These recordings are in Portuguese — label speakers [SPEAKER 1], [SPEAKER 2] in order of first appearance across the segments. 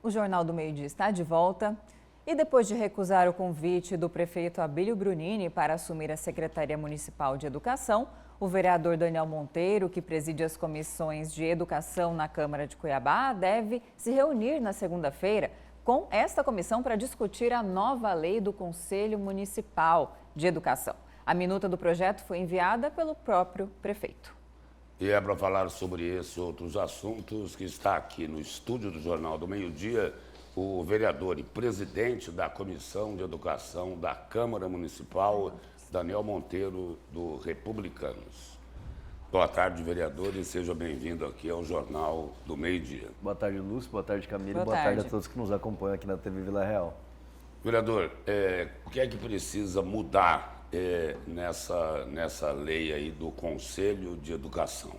[SPEAKER 1] O Jornal do Meio-Dia está de volta. E depois de recusar o convite do prefeito Abílio Brunini para assumir a Secretaria Municipal de Educação, o vereador Daniel Monteiro, que preside as comissões de educação na Câmara de Cuiabá, deve se reunir na segunda-feira com esta comissão para discutir a nova lei do Conselho Municipal de Educação. A minuta do projeto foi enviada pelo próprio prefeito.
[SPEAKER 2] E é para falar sobre esses outros assuntos que está aqui no estúdio do Jornal do Meio-Dia o vereador e presidente da Comissão de Educação da Câmara Municipal, Daniel Monteiro, do Republicanos. Boa tarde, vereador, e seja bem-vindo aqui ao Jornal do Meio-Dia.
[SPEAKER 3] Boa tarde, Lúcio. Boa tarde, Camila. Boa tarde a todos que nos acompanham aqui na TV Vila Real.
[SPEAKER 2] Vereador, o que é que precisa mudar nessa lei aí do Conselho de Educação?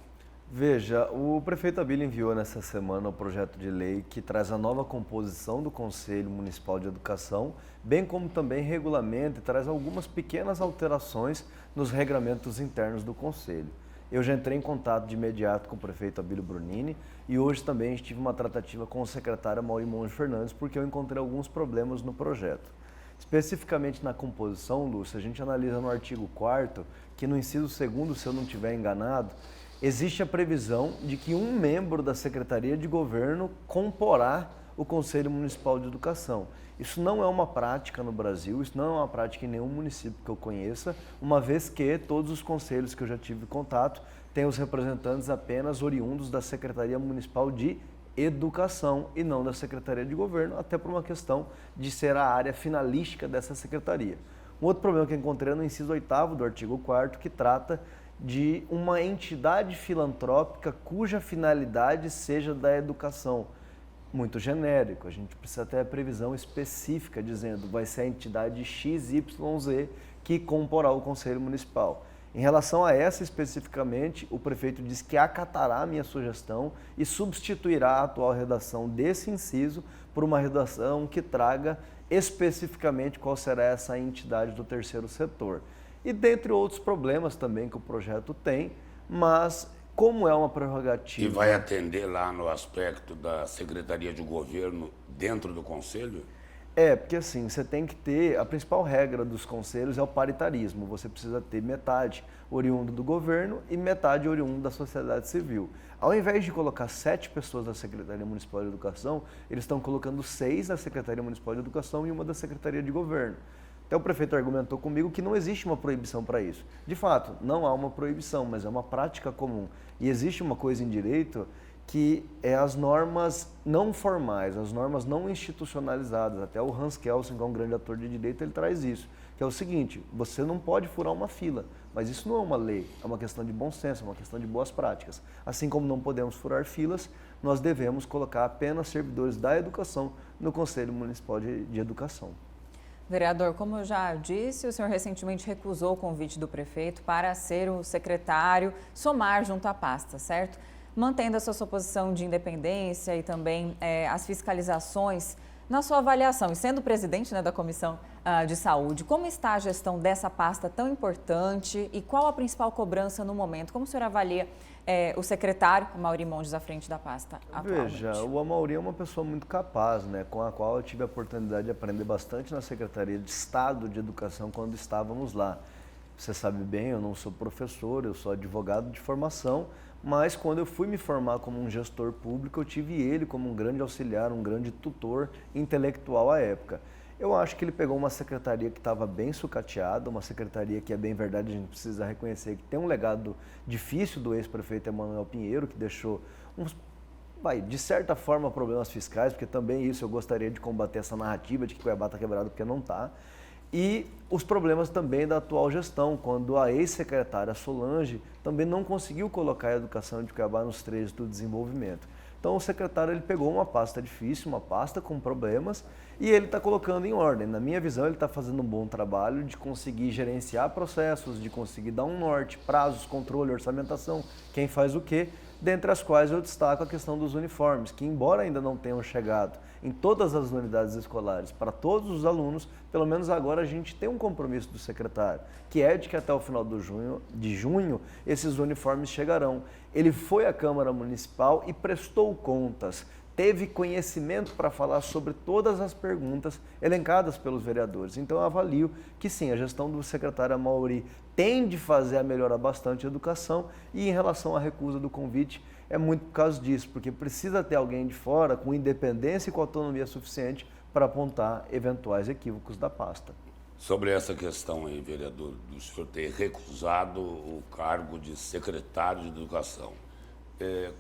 [SPEAKER 3] Veja, o prefeito Abílio enviou nessa semana o projeto de lei que traz a nova composição do Conselho Municipal de Educação, bem como também regulamenta e traz algumas pequenas alterações nos regramentos internos do Conselho. Eu já entrei em contato de imediato com o prefeito Abílio Brunini e hoje também tive uma tratativa com o secretário Amaury Monge Fernandes porque eu encontrei alguns problemas no projeto. Especificamente na composição, Lúcio, a gente analisa no artigo 4º que no inciso 2º, se eu não estiver enganado, existe a previsão de que um membro da Secretaria de Governo comporá o Conselho Municipal de Educação. Isso não é uma prática no Brasil, isso não é uma prática em nenhum município que eu conheça, uma vez que todos os conselhos que eu já tive contato têm os representantes apenas oriundos da Secretaria Municipal de Educação e não da Secretaria de Governo, até por uma questão de ser a área finalística dessa secretaria. Um outro problema que eu encontrei é no inciso 8º do artigo 4º, que trata de uma entidade filantrópica cuja finalidade seja da educação. Muito genérico, a gente precisa ter a previsão específica dizendo vai ser a entidade XYZ que comporá o Conselho Municipal. Em relação a essa especificamente, o prefeito diz que acatará a minha sugestão e substituirá a atual redação desse inciso por uma redação que traga especificamente qual será essa entidade do terceiro setor. E dentre outros problemas também que o projeto tem, mas como é uma prerrogativa...
[SPEAKER 2] E vai atender lá no aspecto da Secretaria de Governo dentro do Conselho?
[SPEAKER 3] Porque assim, você tem que ter, a principal regra dos conselhos é o paritarismo, você precisa ter metade oriundo do governo e metade oriundo da sociedade civil. Ao invés de colocar 7 pessoas da Secretaria Municipal de Educação, eles estão colocando 6 da Secretaria Municipal de Educação e uma da Secretaria de Governo. Então o prefeito argumentou comigo que não existe uma proibição para isso. De fato, não há uma proibição, mas é uma prática comum. E existe uma coisa em direito que é as normas não formais, as normas não institucionalizadas. Até o Hans Kelsen, que é um grande ator de direito, ele traz isso, que é o seguinte: você não pode furar uma fila, mas isso não é uma lei, é uma questão de bom senso, é uma questão de boas práticas. Assim como não podemos furar filas, nós devemos colocar apenas servidores da educação no Conselho Municipal de Educação.
[SPEAKER 1] Vereador, como eu já disse, o senhor recentemente recusou o convite do prefeito para ser o secretário, somar junto à pasta, certo? Mantendo a sua posição de independência e também as fiscalizações, na sua avaliação, e sendo presidente, né, da Comissão de Saúde, como está a gestão dessa pasta tão importante e qual a principal cobrança no momento? Como o senhor avalia o secretário, Amaury Monge, à frente da pasta atualmente?
[SPEAKER 3] Veja, o Amaury é uma pessoa muito capaz, né, com a qual eu tive a oportunidade de aprender bastante na Secretaria de Estado de Educação quando estávamos lá. Você sabe bem, eu não sou professor, eu sou advogado de formação, mas quando eu fui me formar como um gestor público, eu tive ele como um grande auxiliar, um grande tutor intelectual à época. Eu acho que ele pegou uma secretaria que estava bem sucateada, uma secretaria que, é bem verdade, a gente precisa reconhecer que tem um legado difícil do ex-prefeito Emanuel Pinheiro, que deixou de certa forma, problemas fiscais, porque também isso eu gostaria de combater essa narrativa de que Cuiabá está quebrado porque não está. E os problemas também da atual gestão, quando a ex-secretária Solange também não conseguiu colocar a educação de Cuiabá nos trilhos do desenvolvimento. Então o secretário ele pegou uma pasta difícil, uma pasta com problemas, e ele está colocando em ordem. Na minha visão, ele está fazendo um bom trabalho de conseguir gerenciar processos, de conseguir dar um norte, prazos, controle, orçamentação, quem faz o quê, dentre as quais eu destaco a questão dos uniformes, que embora ainda não tenham chegado em todas as unidades escolares, para todos os alunos, pelo menos agora a gente tem um compromisso do secretário, que é de que até o final de junho esses uniformes chegarão. Ele foi à Câmara Municipal e prestou contas, teve conhecimento para falar sobre todas as perguntas elencadas pelos vereadores. Então, eu avalio que sim, a gestão do secretário Amaury tende a fazer a melhorar bastante a educação, e em relação à recusa do convite, é muito por causa disso, porque precisa ter alguém de fora com independência e com autonomia suficiente para apontar eventuais equívocos da pasta.
[SPEAKER 2] Sobre essa questão aí, vereador, do senhor ter recusado o cargo de secretário de Educação,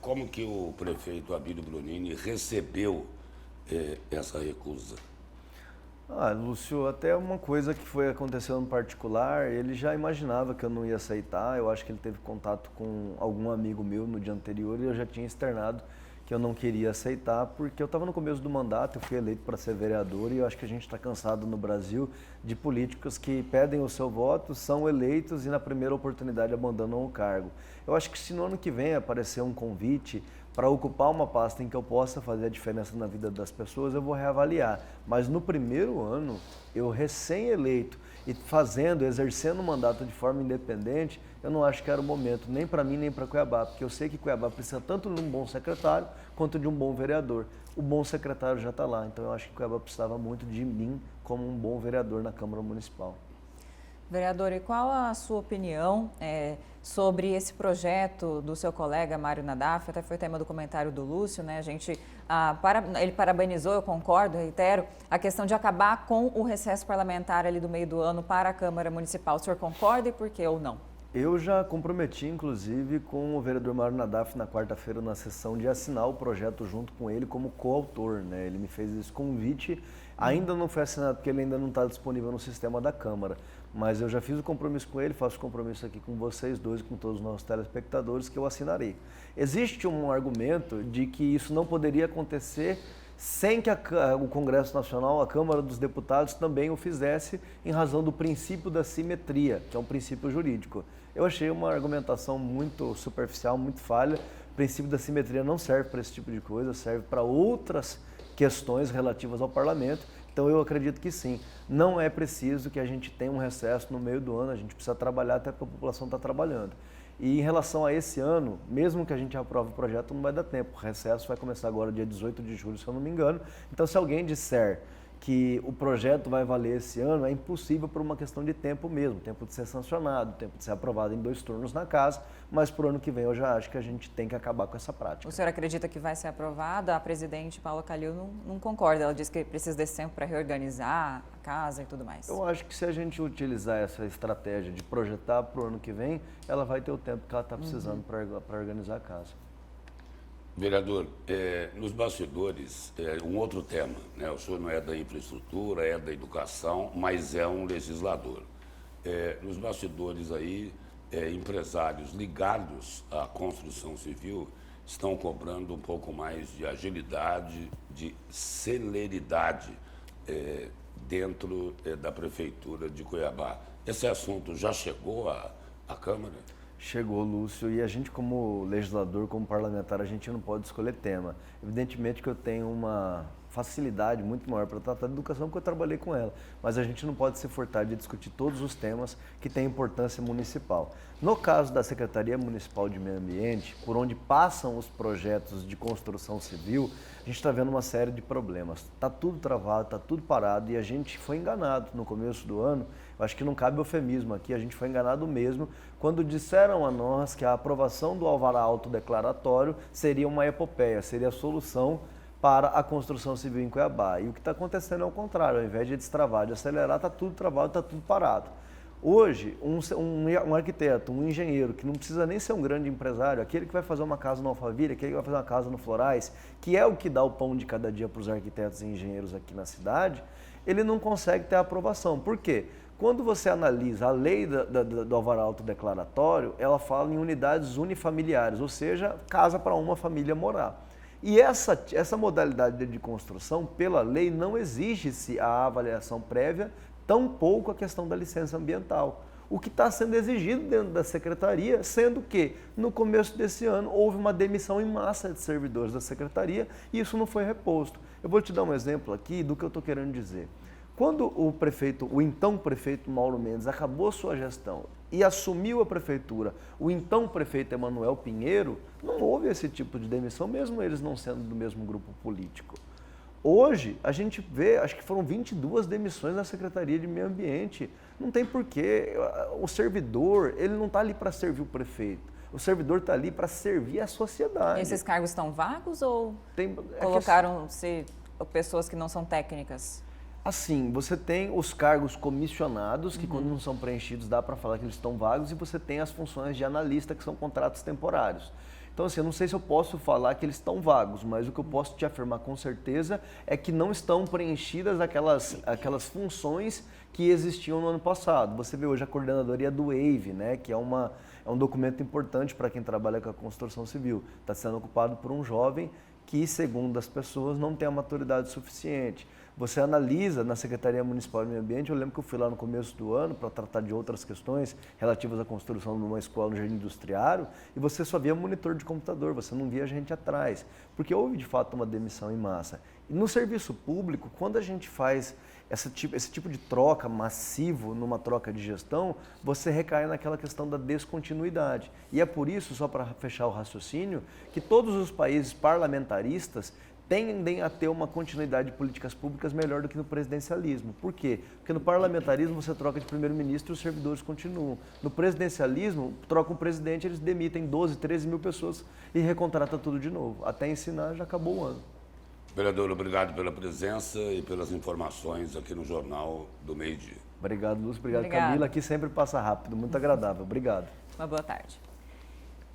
[SPEAKER 2] como que o prefeito Abílio Brunini recebeu essa recusa?
[SPEAKER 3] Lúcio, até uma coisa que foi acontecendo no particular, ele já imaginava que eu não ia aceitar. Eu acho que ele teve contato com algum amigo meu no dia anterior e eu já tinha externado que eu não queria aceitar, porque eu estava no começo do mandato, eu fui eleito para ser vereador e eu acho que a gente está cansado no Brasil de políticos que pedem o seu voto, são eleitos e na primeira oportunidade abandonam o cargo. Eu acho que se no ano que vem aparecer um convite para ocupar uma pasta em que eu possa fazer a diferença na vida das pessoas, eu vou reavaliar. Mas no primeiro ano, eu recém-eleito e exercendo o mandato de forma independente, eu não acho que era o momento, nem para mim, nem para Cuiabá, porque eu sei que Cuiabá precisa tanto de um bom secretário quanto de um bom vereador. O bom secretário já está lá, então eu acho que Cuiabá precisava muito de mim como um bom vereador na Câmara Municipal.
[SPEAKER 1] Vereador, e qual a sua opinião sobre esse projeto do seu colega Mário Nadaf? Até foi tema do comentário do Lúcio, né? Ele parabenizou, eu concordo, reitero, a questão de acabar com o recesso parlamentar ali do meio do ano para a Câmara Municipal. O senhor concorda e por que ou não?
[SPEAKER 3] Eu já comprometi, inclusive, com o vereador Mário Nadaf na quarta-feira na sessão de assinar o projeto junto com ele como coautor, né? Ele me fez esse convite, ainda não foi assinado porque ele ainda não está disponível no sistema da Câmara, mas eu já fiz o compromisso com ele, faço o compromisso aqui com vocês dois, com todos os nossos telespectadores, que eu assinarei. Existe um argumento de que isso não poderia acontecer sem que o Congresso Nacional, a Câmara dos Deputados, também o fizesse em razão do princípio da simetria, que é um princípio jurídico. Eu achei uma argumentação muito superficial, muito falha. O princípio da simetria não serve para esse tipo de coisa, serve para outras questões relativas ao parlamento. Então eu acredito que sim, não é preciso que a gente tenha um recesso no meio do ano, a gente precisa trabalhar até porque a população está trabalhando. E em relação a esse ano, mesmo que a gente aprove o projeto, não vai dar tempo. O recesso vai começar agora dia 18 de julho, se eu não me engano. Então, se alguém disser que o projeto vai valer esse ano, é impossível por uma questão de tempo mesmo. Tempo de ser sancionado, tempo de ser aprovado em 2 turnos na casa. Mas para o ano que vem eu já acho que a gente tem que acabar com essa prática.
[SPEAKER 1] O senhor acredita que vai ser aprovado? A presidente Paula Calil não concorda. Ela diz que precisa desse tempo para reorganizar a casa e tudo mais.
[SPEAKER 3] Eu acho que se a gente utilizar essa estratégia de projetar para o ano que vem, ela vai ter o tempo que ela está precisando para organizar a casa.
[SPEAKER 2] Vereador, nos bastidores, um outro tema, né? O senhor não é da infraestrutura, é da educação, mas é um legislador. Nos bastidores aí, empresários ligados à construção civil estão cobrando um pouco mais de agilidade, de celeridade dentro da Prefeitura de Cuiabá. Esse assunto já chegou à Câmara?
[SPEAKER 3] Chegou, Lúcio, e a gente como legislador, como parlamentar, a gente não pode escolher tema. Evidentemente que eu tenho uma facilidade muito maior para tratar de educação porque eu trabalhei com ela, mas a gente não pode se furtar de discutir todos os temas que têm importância municipal. No caso da Secretaria Municipal de Meio Ambiente, por onde passam os projetos de construção civil, a gente está vendo uma série de problemas. Está tudo travado, está tudo parado e a gente foi enganado no começo do ano. Eu acho que não cabe eufemismo aqui, a gente foi enganado mesmo quando disseram a nós que a aprovação do alvará autodeclaratório seria uma epopeia, seria a solução para a construção civil em Cuiabá. E o que está acontecendo é o contrário, ao invés de destravar, de acelerar, está tudo travado, está tudo parado. Hoje, um arquiteto, um engenheiro, que não precisa nem ser um grande empresário, aquele que vai fazer uma casa no Alphaville, aquele que vai fazer uma casa no Florais, que é o que dá o pão de cada dia para os arquitetos e engenheiros aqui na cidade, ele não consegue ter a aprovação. Por quê? Quando você analisa a lei do alvará autodeclaratório, ela fala em unidades unifamiliares, ou seja, casa para uma família morar. E essa modalidade de construção, pela lei, não exige-se a avaliação prévia, tampouco a questão da licença ambiental. O que está sendo exigido dentro da secretaria, sendo que no começo desse ano houve uma demissão em massa de servidores da secretaria e isso não foi reposto. Eu vou te dar um exemplo aqui do que eu estou querendo dizer. Quando o então prefeito Mauro Mendes acabou sua gestão e assumiu a prefeitura, o então prefeito Emanuel Pinheiro, não houve esse tipo de demissão, mesmo eles não sendo do mesmo grupo político. Hoje, a gente vê, acho que foram 22 demissões na Secretaria de Meio Ambiente. Não tem porquê. O servidor, ele não está ali para servir o prefeito. O servidor está ali para servir a sociedade.
[SPEAKER 1] E esses cargos estão vagos ou
[SPEAKER 3] Tem,
[SPEAKER 1] colocaram-se pessoas que não são técnicas?
[SPEAKER 3] Assim, você tem os cargos comissionados, que quando não são preenchidos dá para falar que eles estão vagos, e você tem as funções de analista, que são contratos temporários. Então, assim, eu não sei se eu posso falar que eles estão vagos, mas o que eu posso te afirmar com certeza é que não estão preenchidas aquelas funções que existiam no ano passado. Você vê hoje a coordenadoria do WAVE, né, que é um documento importante para quem trabalha com a construção civil. Está sendo ocupado por um jovem que, segundo as pessoas, não tem a maturidade suficiente. Você analisa na Secretaria Municipal de Meio Ambiente, eu lembro que eu fui lá no começo do ano para tratar de outras questões relativas à construção de uma escola no Jardim Industriário, e você só via monitor de computador, você não via gente atrás, porque houve de fato uma demissão em massa. E no serviço público, quando a gente faz esse tipo de troca massivo numa troca de gestão, você recai naquela questão da descontinuidade. E é por isso, só para fechar o raciocínio, que todos os países parlamentaristas tendem a ter uma continuidade de políticas públicas melhor do que no presidencialismo. Por quê? Porque no parlamentarismo você troca de primeiro-ministro e os servidores continuam. No presidencialismo, troca um presidente, eles demitem 12, 13 mil pessoas e recontrata tudo de novo. Até ensinar, já acabou o ano.
[SPEAKER 2] Vereador, obrigado pela presença e pelas informações aqui no Jornal do Meio Dia.
[SPEAKER 3] Obrigado, Lúcio. Obrigado,
[SPEAKER 1] Obrigada.
[SPEAKER 3] Camila. Aqui sempre passa rápido. Muito agradável. Obrigado.
[SPEAKER 1] Uma boa tarde.